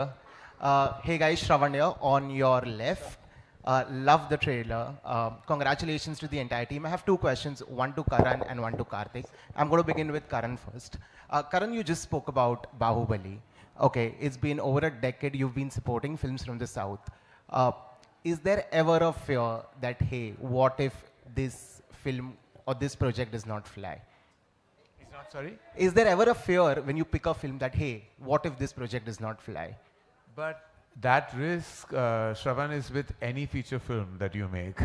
Hey guys, Shravan here on your left. Love the trailer. Congratulations to the entire team. I have two questions, one to Karan and one to Karthik. I'm going to begin with Karan first. Karan, you just spoke about Bahubali. Okay, it's been over a decade you've been supporting films from the South. Uh, is there ever a fear that, hey, what if this film or this project does not fly? He's not sorry? Is there ever a fear when you pick a film that, hey, what if this project does not fly? But that risk, Shravan, is with any feature film that you make.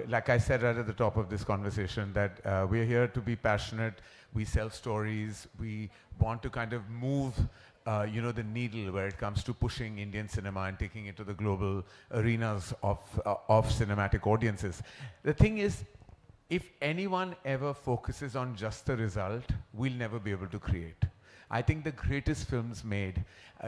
Like I said right at the top of this conversation, that we're here to be passionate. We sell stories. We want to kind of move, the needle where it comes to pushing Indian cinema and taking it to the global arenas of cinematic audiences. The thing is, if anyone ever focuses on just the result, we'll never be able to create. I think the greatest films made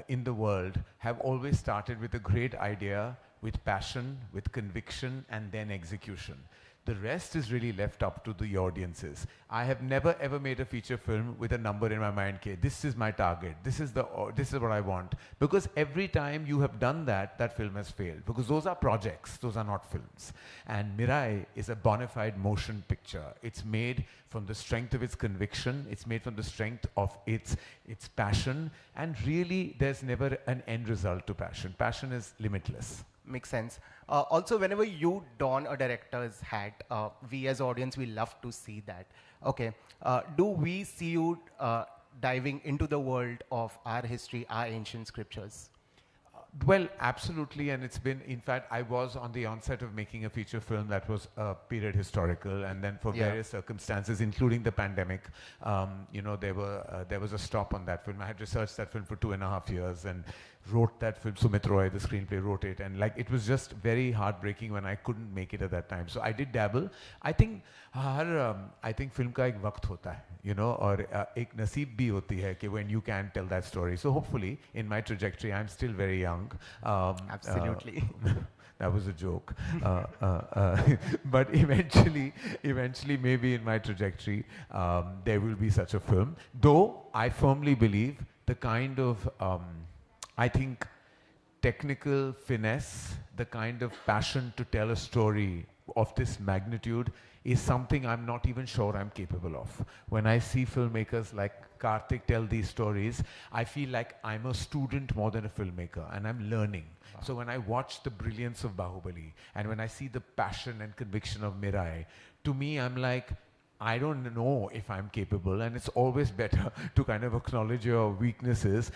in the world have always started with a great idea, with passion, with conviction, and then execution. The rest is really left up to the audiences. I have never ever made a feature film with a number in my mind, okay, this is my target, this is what I want. Because every time you have done that, that film has failed. Because those are projects, those are not films. And Mirai is a bona fide motion picture. It's made from the strength of its conviction, it's made from the strength of its passion, and really there's never an end result to passion. Passion is limitless. Makes sense. Also, whenever you don a director's hat, we as audience, we love to see that. Okay. Do we see you diving into the world of our history, our ancient scriptures? Well, absolutely, and it's been, in fact, I was on the onset of making a feature film that was period historical, and then for various circumstances, including the pandemic, there was a stop on that film. I had researched that film for 2.5 years and wrote that film. Sumit Roy, the screenplay, wrote it, and like it was just very heartbreaking when I couldn't make it at that time. So I did dabble. I think film का एक वक्त होता है, और एक नसीब भी होती है कि when you can tell that story. So hopefully, in my trajectory, I'm still very young. Absolutely. That was a joke. But eventually, maybe in my trajectory, there will be such a film. Though I firmly believe the kind of, I think, technical finesse, the kind of passion to tell a story of this magnitude is something I'm not even sure I'm capable of. When I see filmmakers like Karthik tell these stories, I feel like I'm a student more than a filmmaker, and I'm learning. Wow. So when I watch the brilliance of Bahubali, and when I see the passion and conviction of Mirai, to me, I'm like, I don't know if I'm capable, and it's always better to kind of acknowledge your weaknesses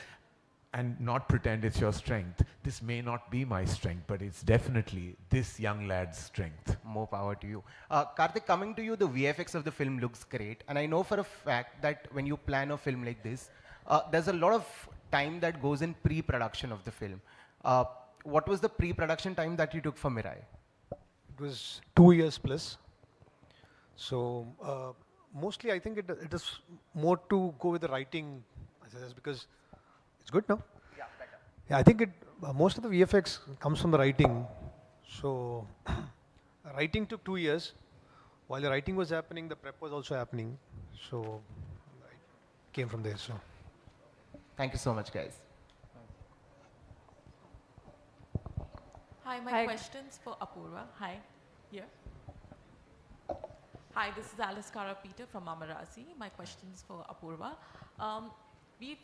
and not pretend it's your strength. This may not be my strength, but it's definitely this young lad's strength. More power to you. Karthik, coming to you, the VFX of the film looks great. And I know for a fact that when you plan a film like this, there's a lot of time that goes in pre-production of the film. What was the pre-production time that you took for Mirai? It was 2 years plus. So mostly I think it is more to go with the writing, because it's good now. Yeah, better. Yeah, I think most of the VFX comes from the writing. So writing took 2 years. While the writing was happening, the prep was also happening. So it came from there. So thank you so much, guys. Hi, my question's for Apurva. Hi, here. Hi, this is Alice Cara Peter from Amarazi. My question's for Apurva. We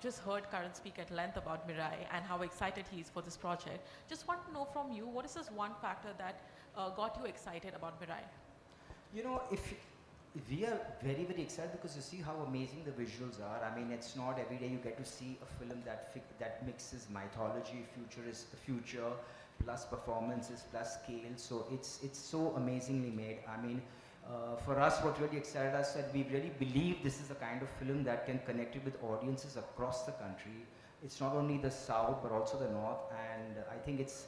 just heard Karan speak at length about Mirai and how excited he is for this project. Just want to know from you, what is this one factor that got you excited about Mirai? If we are very, very excited because you see how amazing the visuals are. I mean, it's not every day you get to see a film that mixes mythology, future, plus performances, plus scale. So it's so amazingly made. I mean, for us, what really excited us that we really believe this is the kind of film that can connect with audiences across the country. It's not only the South, but also the North. And I think it's,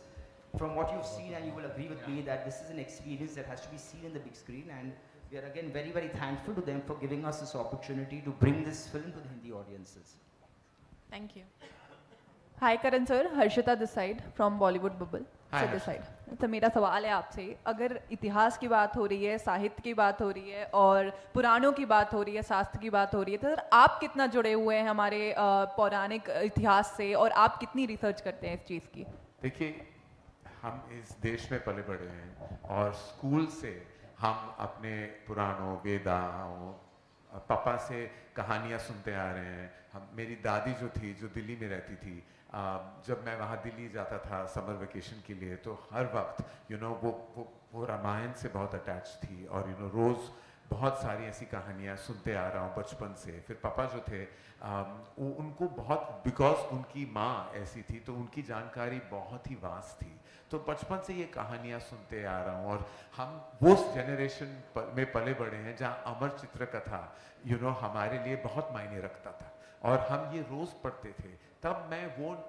from what you've seen, and you will agree with me, that this is an experience that has to be seen in the big screen. And we are again very, very thankful to them for giving us this opportunity to bring this film to the Hindi audiences. Thank you. Hi Karan sir, Harshita this side from Bollywood Bubble. So this side. तो मेरा सवाल है आपसे, अगर इतिहास की बात हो रही है, साहित्य की बात हो रही है और पुराणों की बात हो रही है, शास्त्र की बात हो रही है, तो सर आप कितना जुड़े हुए हैं हमारे पौराणिक इतिहास से और आप कितनी रिसर्च करते हैं इस चीज़ की? देखिए, हम इस देश में पले बड़े हैं और स्कूल से हम अपने पुराणों, वेदाओं, पापा से कहानियाँ सुनते आ रहे हैं। मेरी दादी जो थी, जो दिल्ली में रहती थी, जब मैं वहाँ दिल्ली जाता था समर वेकेशन के लिए, तो हर वक्त वो रामायण से बहुत अटैच थी और रोज़ बहुत सारी ऐसी कहानियाँ सुनते आ रहा हूँ बचपन से। फिर पापा जो थे, उनको बहुत, बिकॉज उनकी माँ ऐसी थी तो उनकी जानकारी बहुत ही वास्ट थी, तो बचपन से ये कहानियाँ सुनते आ रहा हूँ। और हम वो जनरेशन में पले बड़े हैं जहाँ अमर चित्र कथा हमारे लिए बहुत मायने रखता था और हम ये रोज़ पढ़ते थे। तब मैं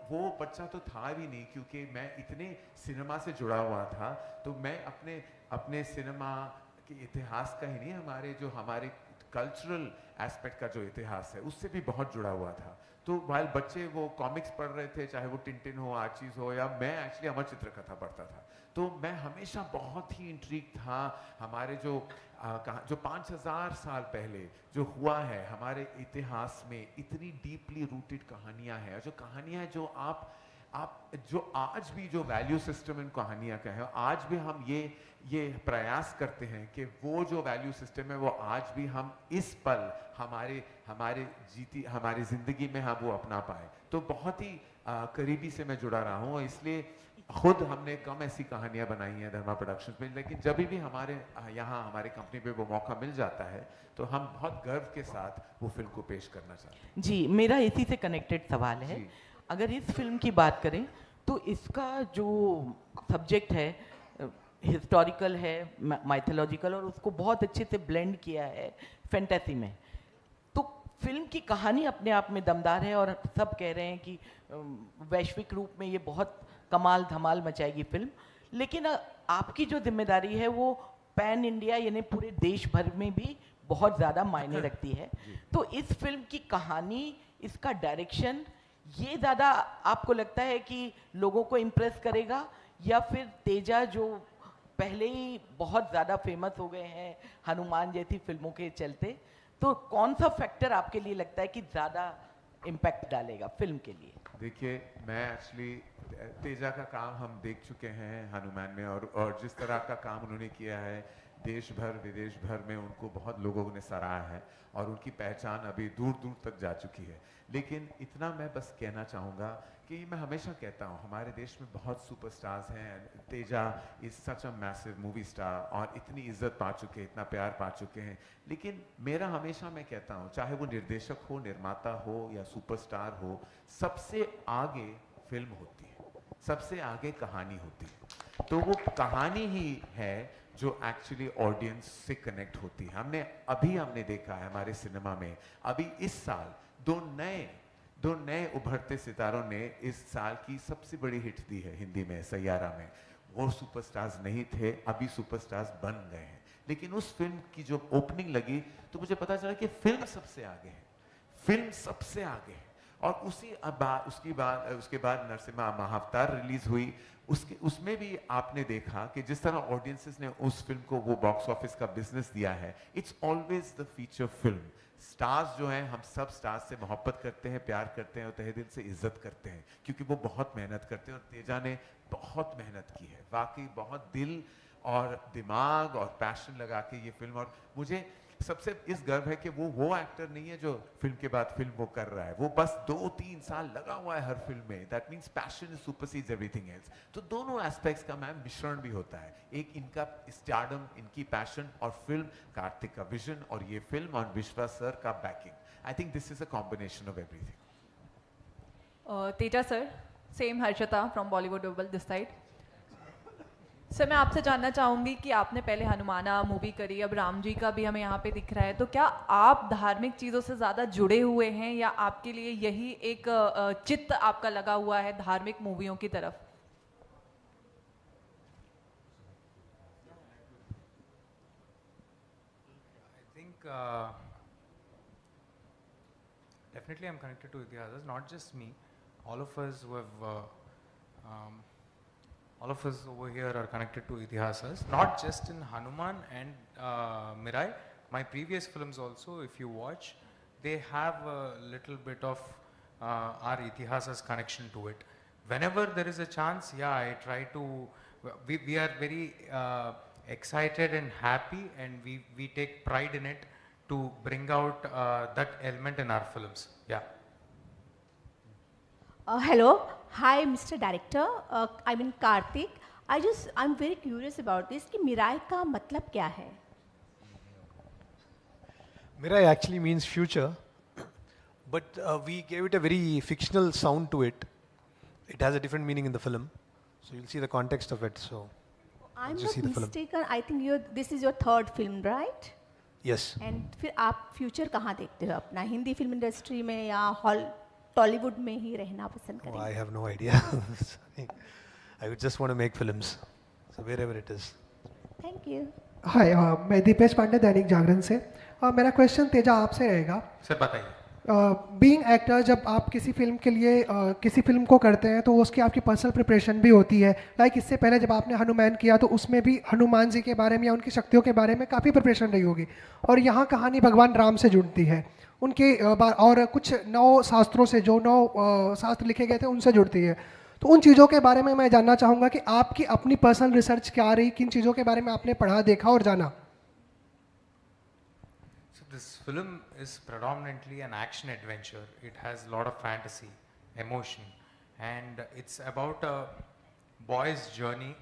वो बच्चा तो था भी नहीं, क्योंकि मैं इतने सिनेमा से जुड़ा हुआ था, तो मैं अपने सिनेमा के इतिहास का ही नहीं, हमारे कल्चरल एस्पेक्ट का जो इतिहास है उससे भी बहुत जुड़ा हुआ था। तो वाइल बच्चे वो कॉमिक्स पढ़ रहे थे, चाहे वो टिंटिन हो, आर्चीज हो, या मैं एक्चुअली अमर चित्र कथा पढ़ता था, तो मैं हमेशा बहुत ही इंट्रिग था। हमारे जो 5000 साल पहले जो हुआ है हमारे इतिहास में, इतनी डीपली रूटेड कहानियां हैं, जो कहानियां हैं जो आप जो आज भी जो वैल्यू सिस्टम इन कहानियां का है, आज भी हम ये प्रयास करते हैं कि वो जो वैल्यू सिस्टम है वो आज भी हम इस पल हमारी जिंदगी में हम वो अपना पाए। तो बहुत ही करीबी से मैं जुड़ा रहा हूँ, इसलिए खुद हमने कम ऐसी कहानियां बनाई हैं धर्मा प्रोडक्शंस में, लेकिन जब भी हमारे यहाँ हमारी कंपनी पे वो मौका मिल जाता है तो हम बहुत गर्व के साथ वो फिल्म को पेश करना चाहते हैं। जी, मेरा इसी से कनेक्टेड सवाल है, अगर इस फिल्म की बात करें तो इसका जो सब्जेक्ट है हिस्टोरिकल है, माइथोलॉजिकल, और उसको बहुत अच्छे से ब्लेंड किया है फैंटेसी में। तो फिल्म की कहानी अपने आप में दमदार है और सब कह रहे हैं कि वैश्विक रूप में ये बहुत कमाल धमाल मचाएगी फिल्म, लेकिन आपकी जो जिम्मेदारी है वो पैन इंडिया यानी पूरे देश भर में भी बहुत ज़्यादा मायने रखती है। तो इस फिल्म की कहानी, इसका डायरेक्शन, ये ज़्यादा आपको लगता है कि लोगों को इम्प्रेस करेगा, या फिर तेजा जो पहले ही बहुत ज़्यादा फेमस हो गए हैं हनुमान जैसी फिल्मों के चलते, तो कौन सा फैक्टर आपके लिए लगता है कि ज़्यादा इम्पैक्ट डालेगा फिल्म के लिए? देखिए, मैं एक्चुअली तेजा का काम हम देख चुके हैं हनुमान में, और जिस तरह का काम उन्होंने किया है देश भर विदेश भर में उनको बहुत लोगों ने सराहा है और उनकी पहचान अभी दूर दूर तक जा चुकी है। लेकिन इतना मैं बस कहना चाहूँगा कि मैं हमेशा कहता हूँ हमारे देश में बहुत सुपरस्टार्स हैं, Teja is such a massive movie star और इतनी इज्जत पा चुके हैं, इतना प्यार पा चुके हैं, लेकिन मेरा हमेशा मैं कहता हूँ चाहे वो निर्देशक हो, निर्माता हो या सुपरस्टार हो, सबसे आगे फिल्म होती है, सबसे आगे कहानी होती है। तो वो कहानी ही है जो एक्चुअली ऑडियंस से कनेक्ट होती है। हमने देखा है हमारे सिनेमा में अभी इस साल दो नए उभरते सितारों ने इस साल की सबसे बड़ी हिट दी है हिंदी में, सैयारा में। वो सुपरस्टार्स नहीं थे, अभी सुपरस्टार्स बन गए हैं। लेकिन उस फिल्म की जो ओपनिंग लगी तो मुझे पता चला कि फिल्म सबसे आगे है, फिल्म सबसे आगे है। और उसके बाद नरसिम्हा महाअवतार रिलीज हुई, उसमें भी आपने देखा कि जिस तरह ऑडियंसेस ने उस फिल्म को वो बॉक्स ऑफिस का बिजनेस दिया है। It's always the feature film. Stars जो हैं, हम सब स्टार्स से मोहब्बत करते हैं, प्यार करते हैं और तहे दिल से इज्जत करते हैं, क्योंकि वो बहुत मेहनत करते हैं और तेजा ने बहुत मेहनत की है, वाकई बहुत दिल और दिमाग और पैशन लगा के ये फिल्म। और मुझे सबसे इस गर्व है कि वो एक्टर नहीं है जो फिल्म के बाद फिल्म वो कर रहा है, वो बस 2-3 साल लगा हुआ है हर फिल्म में। That means passion supersedes everything else. तो दोनों एस्पेक्ट्स का मैम मिश्रण भी होता है, एक इनका स्टारडम, इनकी पैशन, और फिल्म कार्तिक का विजन और ये फिल्म और विश्वास सर का banking. I think this is a combination of everything. Teja sir, same Harshita from Bollywood double this side. Sir, मैं आपसे जानना चाहूँगी कि आपने पहले हनुमाना मूवी करी, अब राम जी का भी हमें यहाँ पे दिख रहा है, तो क्या आप धार्मिक चीज़ों से ज़्यादा जुड़े हुए हैं या आपके लिए यही एक चित्त आपका लगा हुआ है धार्मिक मूवियों की तरफ? I think definitely I'm connected to Itihasas, not just me, all of us who have all of us over here are connected to Itihasas, not just in Hanuman and Mirai. My previous films also, if you watch, they have a little bit of our Itihasas connection to it. Whenever there is a chance, yeah, I try to, we are very excited and happy, and we take pride in it to bring out that element in our films. Yeah. Hello, hi Mr. Director, I mean Karthik. I'm very curious about this कि Mirae का मतलब क्या है? Mirai actually means future, but we gave it a very fictional sound to it. It has a different meaning in the film, so you'll see the context of it. So I'm just see not the film. mistaken. I think this is your third film, right? Yes. And फिर आप future कहाँ देखते हो अपना? Hindi film industry में या Tollywood में ही रहना पसंद Oh, करेंगे? I have no idea. Sorry. I would just want to make films, so wherever it is. Thank you. हाय मैं दीपेश पांडे दैनिक जागरण से मेरा क्वेश्चन तेजा आपसे रहेगा सर बताइए. बीइंग एक्टर जब आप किसी फिल्म के लिए किसी फिल्म को करते हैं तो उसकी आपकी पर्सनल प्रिपरेशन भी होती है लाइक इससे पहले जब आपने हनुमान किया तो उसमें भी हनुमान जी के बारे में या उनकी शक्तियों के बारे में काफ़ी प्रिपरेशन रही होगी और यहाँ कहानी भगवान राम से जुड़ती है उनके और कुछ 9 शास्त्रों से जो 9 शास्त्र लिखे गए थे उनसे जुड़ती है तो उन चीज़ों के बारे में मैं जानना चाहूँगा कि आपकी अपनी पर्सनल रिसर्च क्या रही किन चीज़ों के बारे में आपने पढ़ा देखा और जाना. So this film is predominantly an action adventure. It has a lot of fantasy, emotion, and it's about a boy's journey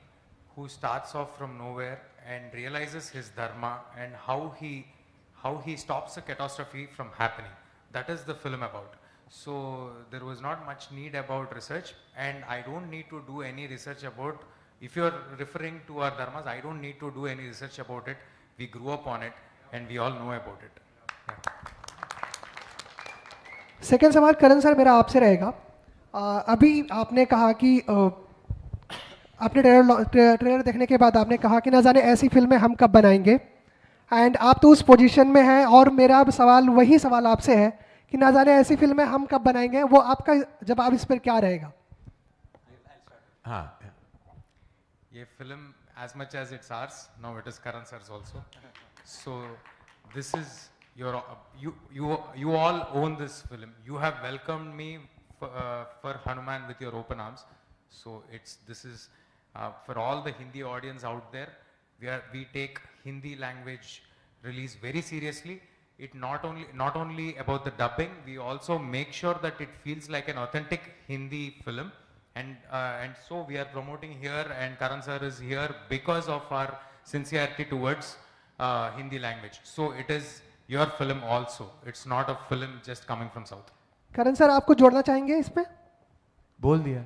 who starts off from nowhere and realizes his dharma and how he stops a catastrophe from happening. That is the film about. So there was not much need about research, and I don't need to do any research about, if you're referring to our dharmas, I don't need to do any research about it. We grew up on it and we all know about it. Second सवाल करण sir मेरा आपसे रहेगा. अभी आपने कहा कि आपने trailer देखने के बाद आपने कहा कि ना जाने ऐसी फिल्में हम कब बनाएंगे एंड आप तो उस पोजीशन में हैं और मेरा अब सवाल वही सवाल आपसे है कि ना जाने ऐसी फिल्में हम कब बनाएंगे वो आपका जवाब इस पर क्या रहेगा. हाँ, ये film, as much as it's ours, now it is Karan sir's also. So this is your, you all own this film. You have welcomed me for Hanuman with your open arms. So this is for all the Hindi audience out there. We take Hindi language release very seriously. It not only about the dubbing, we also make sure that it feels like an authentic Hindi film. And so we are promoting here, and Karan sir is here because of our sincerity towards Hindi language. So it is your film also. It's not a film just coming from South. Karan sir आपको जोड़ना चाहेंगे इसमें? बोल दिया,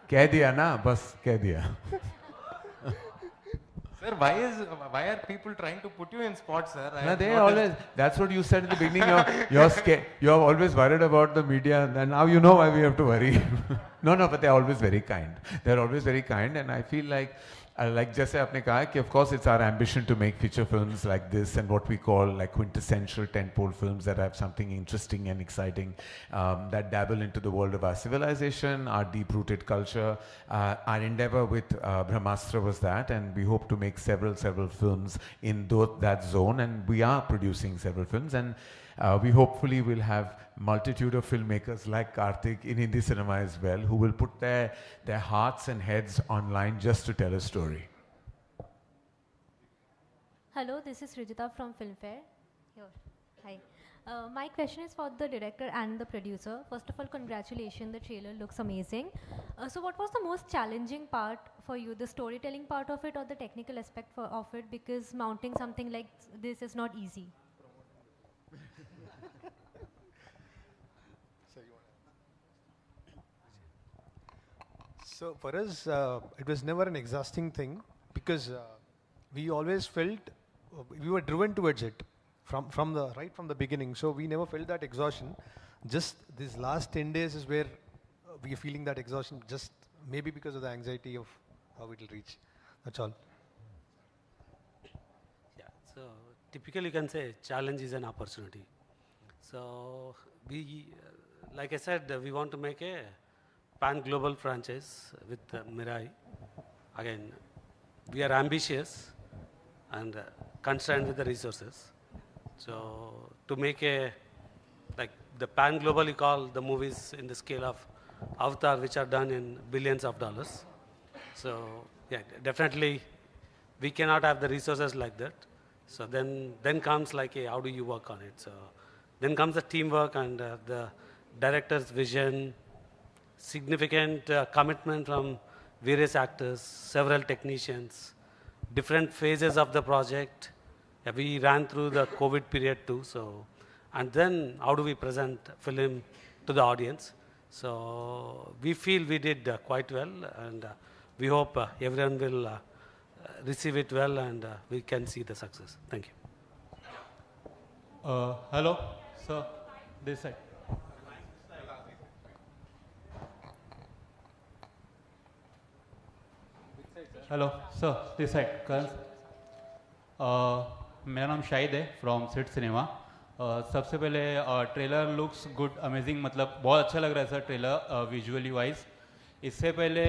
कह दिया ना, बस कह दिया. Sir, why are people trying to put you in spots, sir? No, they always, that's what you said in the beginning. You're scared. You're always worried about the media, and now you know why we have to worry. No, but they're always very kind. They're always very kind, and I feel like जैसे आपने कहा कि of course it's our ambition to make feature films like this and what we call like quintessential tentpole films that have something interesting and exciting, that dabble into the world of our civilization, our deep-rooted culture. Our endeavor with Brahmastra was that, and we hope to make several films in that zone, and we are producing several films, and we hopefully will have multitude of filmmakers like Karthik in Hindi cinema as well, who will put their hearts and heads online just to tell a story. Hello, this is Rijita from Filmfare. Here. Hi. My question is for the director and the producer. First of all, congratulations, the trailer looks amazing. So what was the most challenging part for you, the storytelling part of it or the technical aspect of it? Because mounting something like this is not easy. So for us, it was never an exhausting thing because we always felt we were driven towards it from the beginning. So we never felt that exhaustion. Just these last 10 days is where we are feeling that exhaustion. Just maybe because of the anxiety of how it will reach. That's all. Yeah. So typically, you can say challenge is an opportunity. So we, like I said, we want to make a pan-global franchise with Mirai. Again, we are ambitious and constrained with the resources. So to make like the pan-global, you call the movies in the scale of Avatar, which are done in billions of dollars. So yeah, definitely we cannot have the resources like that. So then comes like, how do you work on it? So then comes the teamwork and the director's vision, significant commitment from various actors, several technicians, different phases of the project. Yeah, we ran through the COVID period too. So, and then how do we present film to the audience? So we feel we did quite well, and we hope everyone will receive it well, and we can see the success. Thank you. Hello, sir. This side. Hello sir this side Karan मेरा नाम शाहिद है from seat cinema सबसे पहले trailer looks good amazing मतलब बहुत अच्छा लग रहा है सर ट्रेलर विजुअली वाइज इससे पहले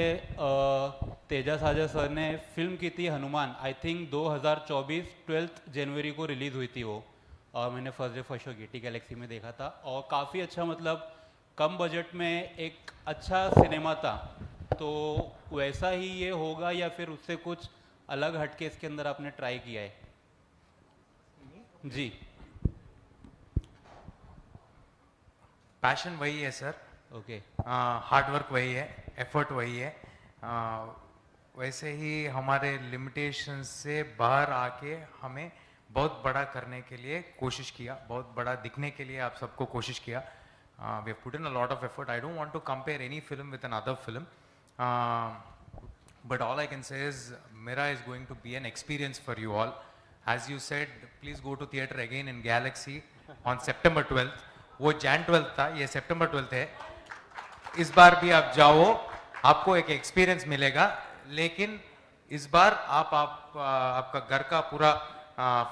तेजा साजा सर ने फिल्म की थी हनुमान आई थिंक 2024 12 जनवरी को रिलीज़ हुई थी वो मैंने first day first show Getty Galaxy में देखा था और काफ़ी अच्छा मतलब कम बजट में एक अच्छा सिनेमा था तो वैसा ही ये होगा या फिर उससे कुछ अलग हटके इसके अंदर आपने ट्राई किया है जी पैशन वही है सर ओके हार्ड वर्क वही है एफर्ट वही है वैसे ही हमारे लिमिटेशन से बाहर आके हमें बहुत बड़ा करने के लिए कोशिश किया बहुत बड़ा दिखने के लिए आप सबको कोशिश किया we have put in a lot of effort. I don't want to compare any film with another film. But all I can say is Mira is going to be an experience for you all. As you said, please go to theatre again in Galaxy on September 12th. वो Jan 12th था, ये September 12th है. इस बार भी आप जाओ, आपको एक एक्सपीरियंस मिलेगा, लेकिन इस बार आपका घर का पूरा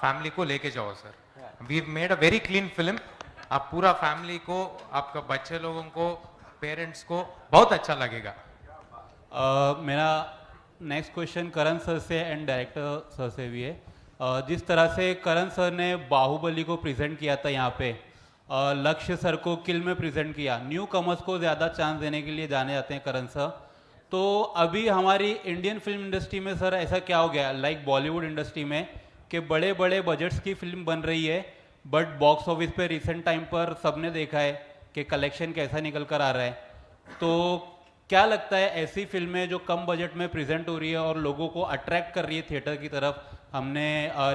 फैमिली को लेके जाओ sir. We've made a very clean film. आप पूरा फैमिली को, आपका बच्चे लोगों को, पेरेंट्स को बहुत अच्छा लगेगा. मेरा नेक्स्ट क्वेश्चन करण सर से एंड डायरेक्टर सर से भी है जिस तरह से करण सर ने बाहुबली को प्रेजेंट किया था यहाँ पे लक्ष्य सर को किल में प्रेजेंट किया न्यू कमर्स को ज़्यादा चांस देने के लिए जाने जाते हैं करण सर तो अभी हमारी इंडियन फिल्म इंडस्ट्री में सर ऐसा क्या हो गया लाइक बॉलीवुड इंडस्ट्री में कि बड़े बड़े बजट्स की फिल्म बन रही है बट बॉक्स ऑफिस पे रिसेंट टाइम पर सबने देखा है कि कलेक्शन कैसा निकल कर आ रहा है तो क्या लगता है ऐसी फिल्में जो कम बजट में प्रेजेंट हो रही है और लोगों को अट्रैक्ट कर रही है थिएटर की तरफ हमने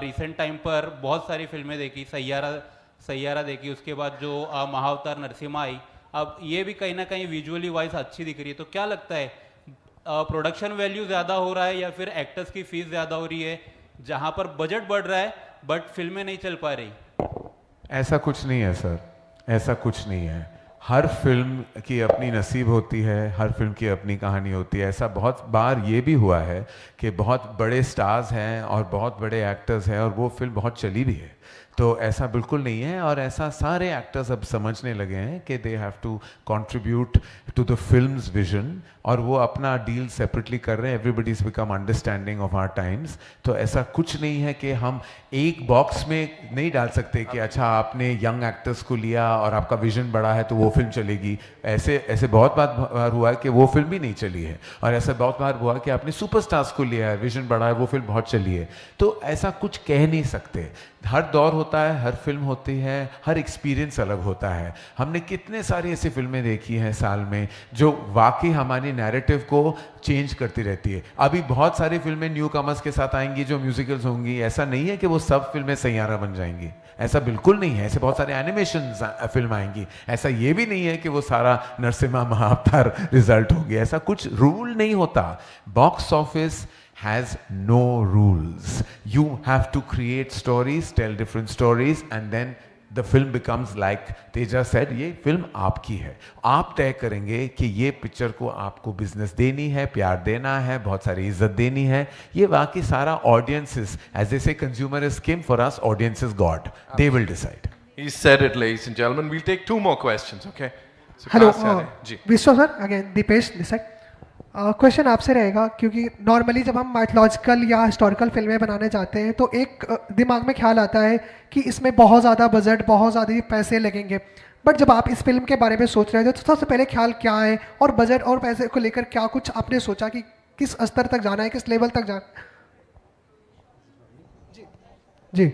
रिसेंट टाइम पर बहुत सारी फिल्में देखी सैयारा देखी उसके बाद जो महाअवतार नरसिम्हा आई अब ये भी कहीं ना कहीं विजुअली वाइज अच्छी दिख रही है तो क्या लगता है प्रोडक्शन वैल्यू ज़्यादा हो रहा है या फिर एक्टर्स की फीस ज़्यादा हो रही है जहाँ पर बजट बढ़ रहा है बट फिल्में नहीं चल पा रही ऐसा कुछ नहीं है सर ऐसा कुछ नहीं है हर फिल्म की अपनी नसीब होती है हर फिल्म की अपनी कहानी होती है ऐसा बहुत बार ये भी हुआ है कि बहुत बड़े स्टार्स हैं और बहुत बड़े एक्टर्स हैं और वो फिल्म बहुत चली भी है तो ऐसा बिल्कुल नहीं है और ऐसा सारे एक्टर्स अब समझने लगे हैं कि they have to contribute to the films vision और वो अपना डील सेपरेटली कर रहे हैं everybody is become understanding of our times तो ऐसा कुछ नहीं है कि हम एक बॉक्स में नहीं डाल सकते कि अच्छा आपने यंग एक्टर्स को लिया और आपका विजन बड़ा है तो वो फिल्म चलेगी ऐसे बहुत बार हुआ है कि वो फिल्म भी नहीं चली है और ऐसा बहुत बार हुआ कि आपने सुपरस्टार्स को लिया है विजन बड़ा है वो फिल्म बहुत चली है तो ऐसा कुछ कह नहीं सकते हर दौर होता है हर फिल्म होती है हर एक्सपीरियंस अलग होता है हमने कितने सारी ऐसी फिल्में देखी हैं साल में जो वाकई हमारी नैरेटिव को चेंज करती रहती है अभी बहुत सारी फिल्में न्यू कमर्स के साथ आएंगी जो म्यूजिकल्स होंगी ऐसा नहीं है कि वो सब फिल्में सैयारा बन जाएंगी ऐसा बिल्कुल नहीं है ऐसे बहुत सारे एनिमेशन फिल्म आएंगी ऐसा ये भी नहीं है कि वो सारा नरसिम्हा महाअवतार रिजल्ट होगी ऐसा कुछ रूल नहीं होता box office has no rules. You have to create stories, tell different stories, and then the film becomes like Teja said, ये फिल्म आपकी है. आप तय करेंगे कि ये पिक्चर को आपको बिजनेस देनी है, प्यार देना है, बहुत सारी इज्जत देनी है. ये बाकी सारा audiences, as they say, consumer is king. For us, audience is God. They will decide. He said it, ladies and gentlemen. We'll take two more questions, okay? Hello कहाँ से आ रहे हैं? जी Vishwa sir, again Deepesh this side. Question आपसे रहेगा, क्योंकि normally जब हम माइथोलॉजिकल या हिस्टोरिकल फिल्में बनाने जाते हैं तो एक दिमाग में ख्याल आता है कि इसमें बहुत ज़्यादा बजट, बहुत ज़्यादा पैसे लगेंगे। बट जब आप इस फिल्म के बारे में सोच रहे थे तो सबसे पहले ख्याल क्या है, और बजट और पैसे को लेकर क्या कुछ आपने सोचा कि किस स्तर तक जाना है, किस लेवल तक जाना? जी।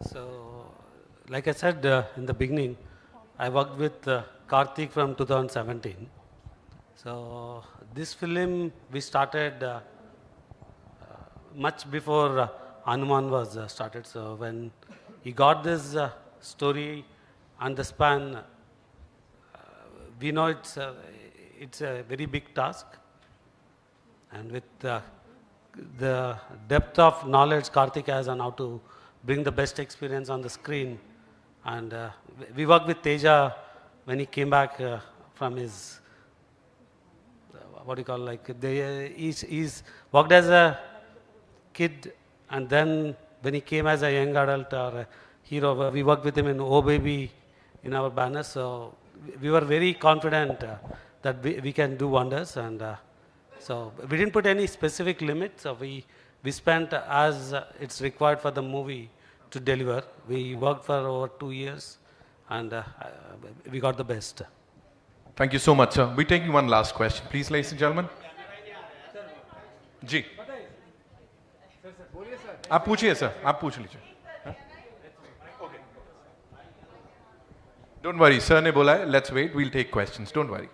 So, like I said in the beginning, I worked with Karthik from 2017. So, this film we started much before Hanuman was started. So, when he got this story and the span, we know it's a very big task. And with the depth of knowledge Karthik has on how to bring the best experience on the screen. And we worked with Teja when he came back from his, what do you call, like, he's worked as a kid, and then when he came as a young adult or a hero, we worked with him in Oh Baby in our banner. So we were very confident that we can do wonders. And so we didn't put any specific limits. So we spent as it's required for the movie to deliver. We worked for over 2 years, and we got the best. Thank you so much, sir. We're taking one last question, please, ladies and gentlemen. जी आप पूछिए sir, आप पूछ लीजिए. Don't worry, sir ने बोला है, let's wait, we'll take questions, don't worry.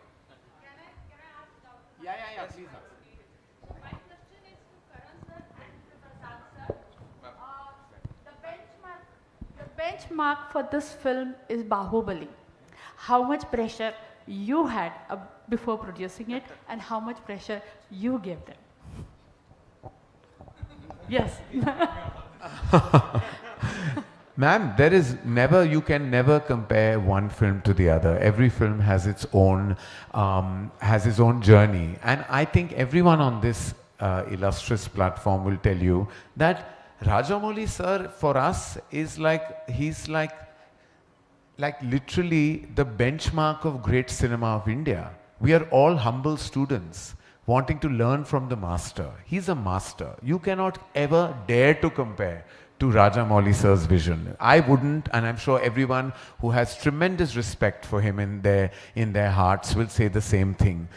Benchmark for this film is Bahubali. How much pressure you had before producing it, and how much pressure you gave them? Yes. Ma'am, you can never compare one film to the other. Every film has its own journey. And I think everyone on this illustrious platform will tell you that Rajamouli sir for us is he's like literally the benchmark of great cinema of India. We are all humble students wanting to learn from the master. He's a master. You cannot ever dare to compare to Rajamouli sir's vision. I wouldn't, and I'm sure everyone who has tremendous respect for him in their hearts will say the same thing.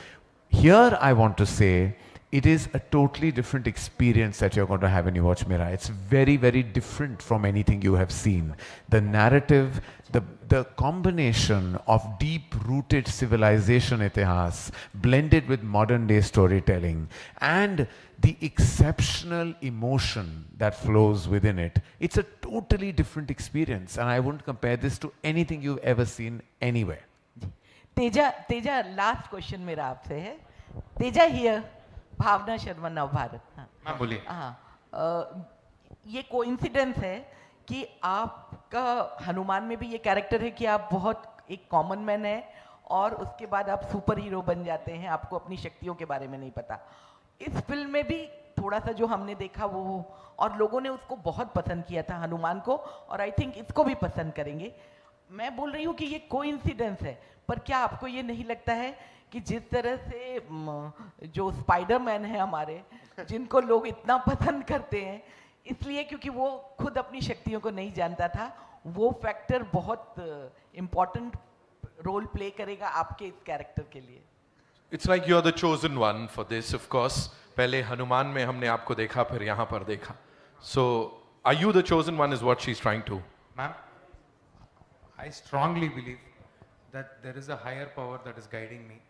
Here I want to say, it is a totally different experience that you're going to have when you watch Mirai. It's very, very different from anything you have seen. The narrative, the combination of deep-rooted civilization itihas blended with modern-day storytelling and the exceptional emotion that flows within it. It's a totally different experience, and I wouldn't compare this to anything you've ever seen anywhere. Teja last question मेरा आपसे है. Teja here. भावना शर्मा नव भारत. हाँ बोलिए. हाँ, ये coincidence है कि आपका हनुमान में भी ये कैरेक्टर है कि आप बहुत एक कॉमन मैन है और उसके बाद आप सुपर हीरो बन जाते हैं, आपको अपनी शक्तियों के बारे में नहीं पता. इस फिल्म में भी थोड़ा सा जो हमने देखा वो, और लोगों ने उसको बहुत पसंद किया था हनुमान को, और आई थिंक इसको भी पसंद करेंगे. मैं बोल रही हूँ कि ये कोइंसिडेंस है, पर क्या आपको ये नहीं लगता है कि जिस तरह से जो स्पाइडरमैन है हमारे, जिनको लोग इतना पसंद करते हैं इसलिए क्योंकि वो खुद अपनी शक्तियों को नहीं जानता था, वो फैक्टर बहुत इम्पोर्टेंट रोल प्ले करेगा आपके इस कैरेक्टर के लिए? It's like you're the chosen one for this, of course. पहले हनुमान में हमने आपको देखा, फिर यहाँ पर देखा. So, are you the chosen one is what she's trying to? Ma'am, I strongly believe that there is a higher power that is guiding me.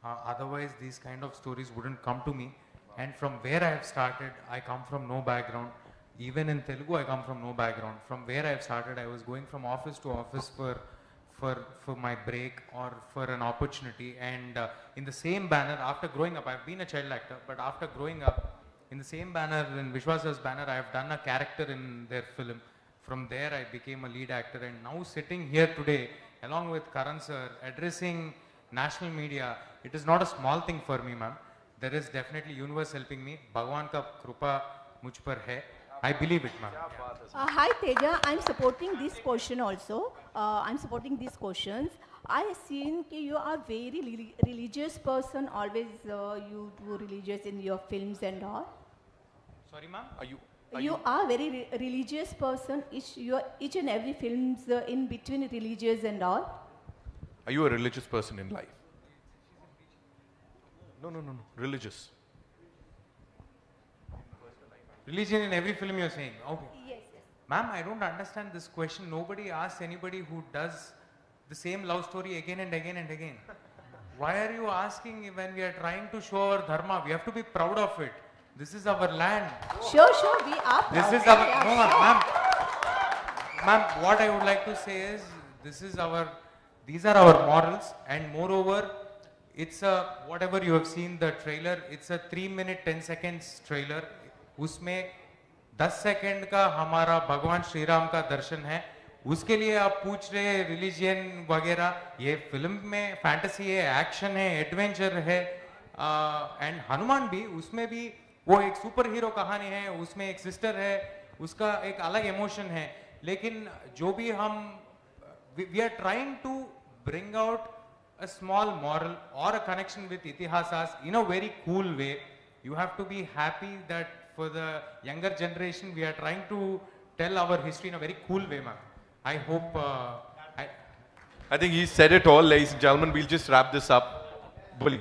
Otherwise, these kind of stories wouldn't come to me. And from where I have started, I come from no background. Even in Telugu, I come from no background. From where I have started, I was going from office to office for my break or for an opportunity. And in the same banner, after growing up, I've been a child actor, but after growing up, in the same banner, in Vishwasa's banner, I have done a character in their film. From there, I became a lead actor. And now sitting here today, along with Karan sir, addressing national media, it is not a small thing for me, ma'am. There is definitely universe helping me. Bhagwan ka krupa mujh par hai. I believe it, ma'am. Hi Teja, I'm supporting this question also. I'm supporting these questions. I have seen that you are very religious person. Always you do religious in your films and all. Sorry, ma'am. You are very religious person. Each and every films in between religious and all. Are you a religious person in life? No. Religious. Religion in every film you're saying. Okay. Yes. Ma'am, I don't understand this question. Nobody asks anybody who does the same love story again and again and again. Why are you asking when we are trying to show our dharma? We have to be proud of it. This is our land. Sure, we are proud. This is our, no, ma'am. Ma'am, what I would like to say is, these are our morals, and moreover, it's a, whatever you have seen the trailer, it's a 3-minute 10 seconds trailer. उसमें 10 second का हमारा भगवान श्री राम का दर्शन है. उसके लिए आप पूछ रहे हैं रिलीजियन वगैरह. ये फिल्म में फैंटेसी है, एक्शन है, एडवेंचर है, एंड हनुमान भी, उसमें भी वो एक सुपर हीरो कहानी है, उसमें एक सिस्टर है, उसका एक अलग इमोशन है. लेकिन जो भी हम we are trying to bring out a small moral or a connection with itihasas in a very cool way. You have to be happy that for the younger generation we are trying to tell our history in a very cool way, ma'am. I hope I think he said it all, ladies and gentlemen. We'll just wrap this up. Bully.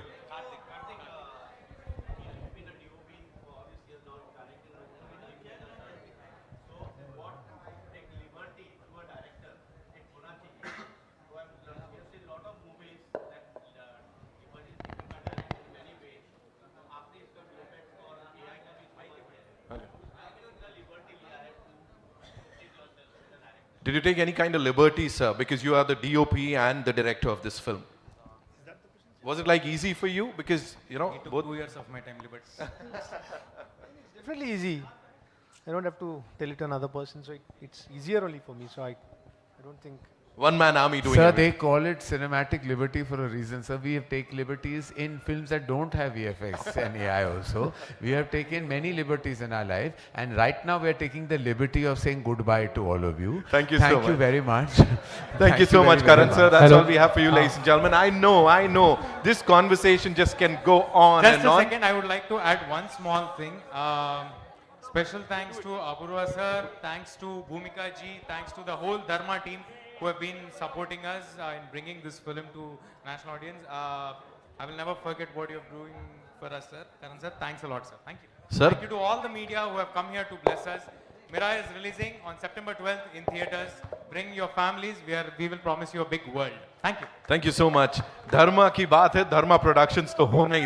Did you take any kind of liberty, sir? Because you are the DOP and the director of this film. Was it like easy for you? Because, you know, it took both 2 years of my time liberty. Definitely easy. I don't have to tell it to another person, so it's easier only for me. So I don't think. One-man army doing Sir, it. they call it cinematic liberty for a reason, sir. We have taken liberties in films that don't have VFX and AI also. We have taken many liberties in our life, and right now we are taking the liberty of saying goodbye to all of you. Thank you so much. Thank you very much. Thank you so much, Karan sir. That's all we have for you, ladies and gentlemen. I know. This conversation just can go on Just and a on. second, I would like to add one small thing. Special thanks to Apurva sir, thanks to Bhumika ji, thanks to the whole Dharma team who have been supporting us in bringing this film to national audience. I will never forget what you're doing for us, sir. Karan sir, thanks a lot, sir. Thank you. Sir. Thank you to all the media who have come here to bless us. Mirai is releasing on September 12th in theaters. Bring your families. We will promise you a big world. Thank you. Thank you so much. Dharma की बात है, Dharma Productions तो होना ही